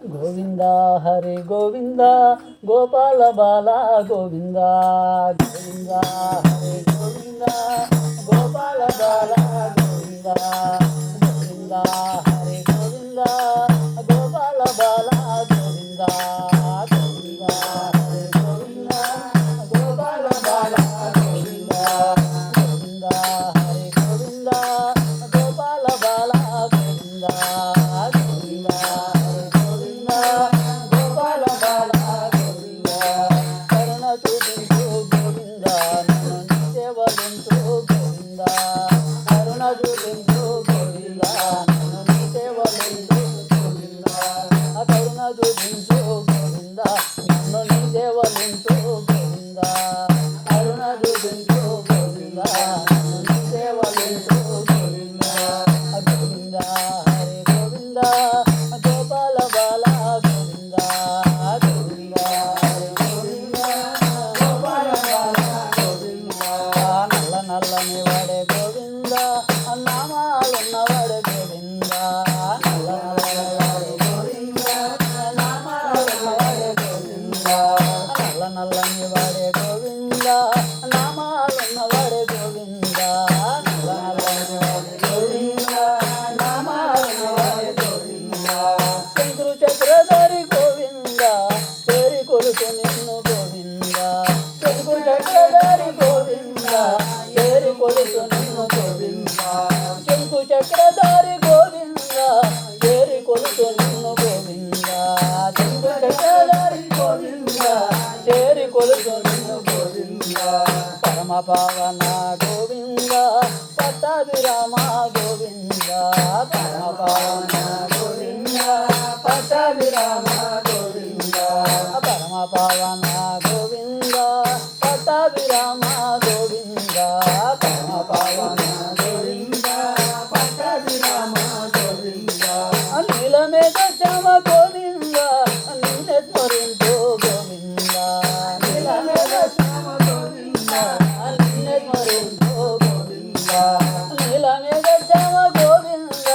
గోవింద హరి గోవింద గోపాల బాల గోవింద గోవింద హరి గోవింద గోపాల బాల గోవింద గోవింద హరి గోవింద గోపాల బాల గోవింద గోవింద హరి గోవింద గోపాల బాల గోవింద గోవింద హరి గోవింద గోపాల బాల గోవింద నల్లని వాడే గోవింద నామాలున్నవాడే గోవింద నల్లని వాడే గోవింద నామాలున్నవాడే గోవింద శంకరు చక్రధారి గోవింద పేరి కొలుసు నిన్ను గోవింద శంకరు చక్రధారి గోవింద పేరి కొలుసు నిన్ను గోవింద శంకు చక్రధారి గోవింద పేరి కొలుసు నిన్ను గోవింద శంకు చక్రధారి గోవింద పేరి కొలుసు నిన్ను గోవింద పరమ పావన గోవింద పట్టాభిరామ గోవింద పరమ పావన గోవింద పట్టాభిరామ గోవింద పరమ పావన గోవింద పట్టాభిరామ గోవింద పరమ పావన గోవింద పట్టాభిరామ గోవింద నీలమేఘ శ్యామ గోవింద నిన్నే స్మరించు గోవింద నీలమేఘ శ్యామ గోవింద నిన్నే స్మరించు గోవింద నీలమేఘ శ్యామ గోవింద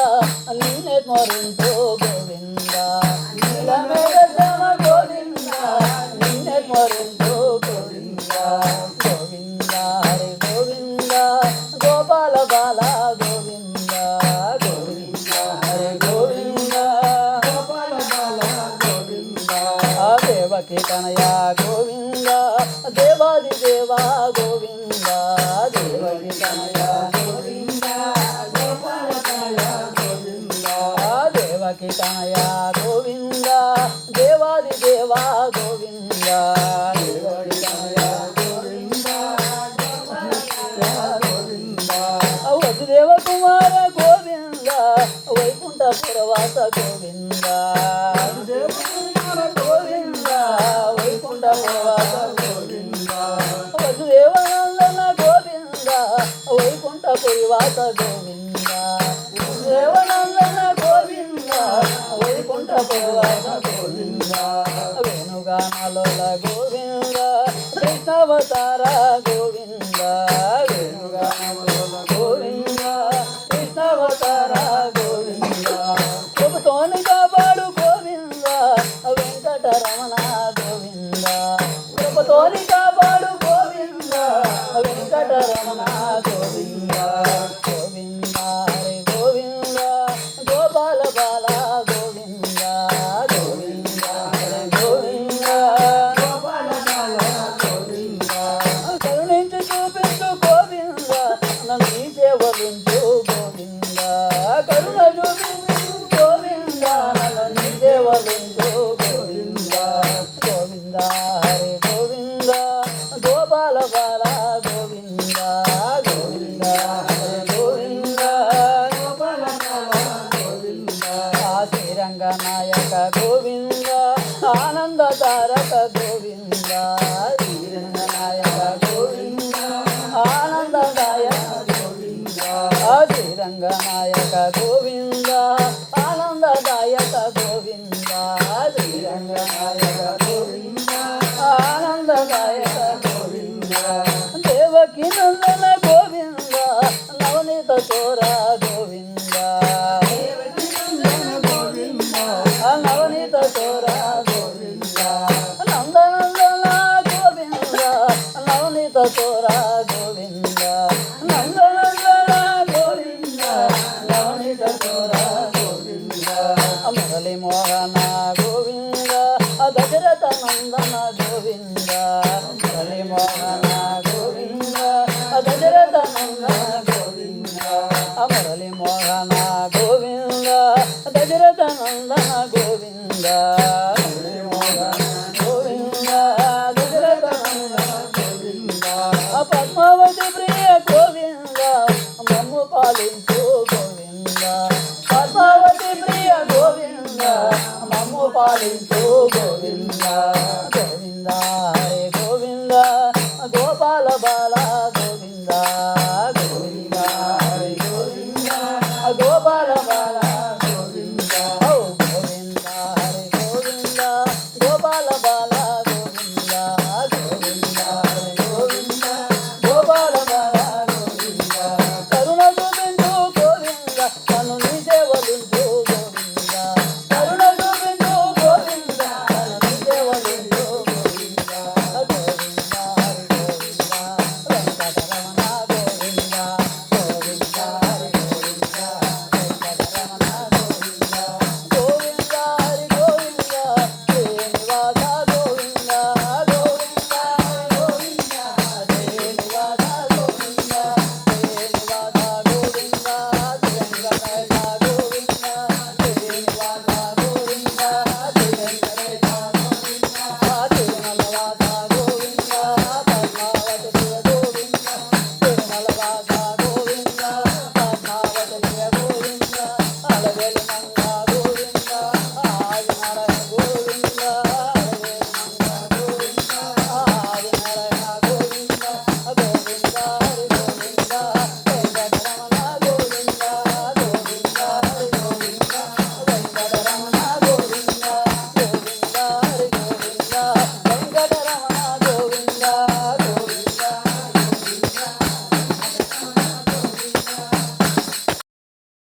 నిన్నే స్మరించు గోవింద నీలమేఘ శ్యామ గోవింద నిన్నే స్మరించు గోవింద గోవింద హరి గోవింద గోపాల బాల గోవింద గోవింద హరి గోవింద గోపాల బాల గోవింద దేవకి తనయ గోవింద దేవాది దేవా గోవింద దేవకి తనయ గోవింద గోపాల తనయ గోవింద దేవకి తనయ గోవింద దేవాది దేవా గోవింద దేవకి తనయ గోవింద గోవింద వసుదేవ కుమార గోవింద వైకుంఠ పురవాస గోవింద గోవింద వైకుంఠ పురవాస గోవింద వసుదేవనందన గోవింద వైకుంఠ పురివాస గోవింద వసుదేవనందన గోవింద వైకుంఠ పురివాస గోవింద వేణుగానలోల గోవింద కృష్ణావతార గోవింద వేణుగానలోల గోవింద కృష్ణావతార గోవింద ప్రభుతోని కాపాడు గోవింద వెంకటరమణ గోవింద ప్రభుతోని కాపాడు గోవింద వెంకటరమణ గోవింద గోవింద హరి గోవింద గోపాల బాల గోవింద గోవింద హరి గోవింద గోపాల బాల గోవింద కరుణించి చూపించు గోవింద నన్ను నీ సేవలుంచు గోవింద కరుణ చూపించు గోవింద నన్ను నీ సేవలుంచు గోవింద గోవింద హరి గోవింద గోపాల బాల గోవింద గోవింద హరి గోవింద గోపాల బాల గోవింద శ్రీరంగ నాయక గోవింద ఆనంద తారక గోవింద శ్రీరంగ నాయక గోవింద ఆనందదాయక గోవింద శ్రీరంగ నాయక గోవింద ఆనందదాయక గోవింద శ్రీరంగ నాయక గోవింద ఆనందదాయక గోవింద దేవకి నందన గోవింద నవనీత చోర గోవింద నవనీత చోర గోవింద నందనందన గోవింద నవనీత చోర గోవింద నందనందన గోవింద నవనీత చోర గోవింద మురళి మోహన గోవింద దశరథ నందన గోవింద మురళి మోహన గోవింద దశరథ నందన గోవింద మురళి మోహన గోవింద దశరథ నందన గోవింద మురళి మోహన గోవింద దశరథ నందన గోవింద పద్మావతి ప్రియ గోవింద మమ్ము పాలించు గోవింద పద్మావతి ప్రియ గోవింద మమ్ము పాలించు గోవింద గోవింద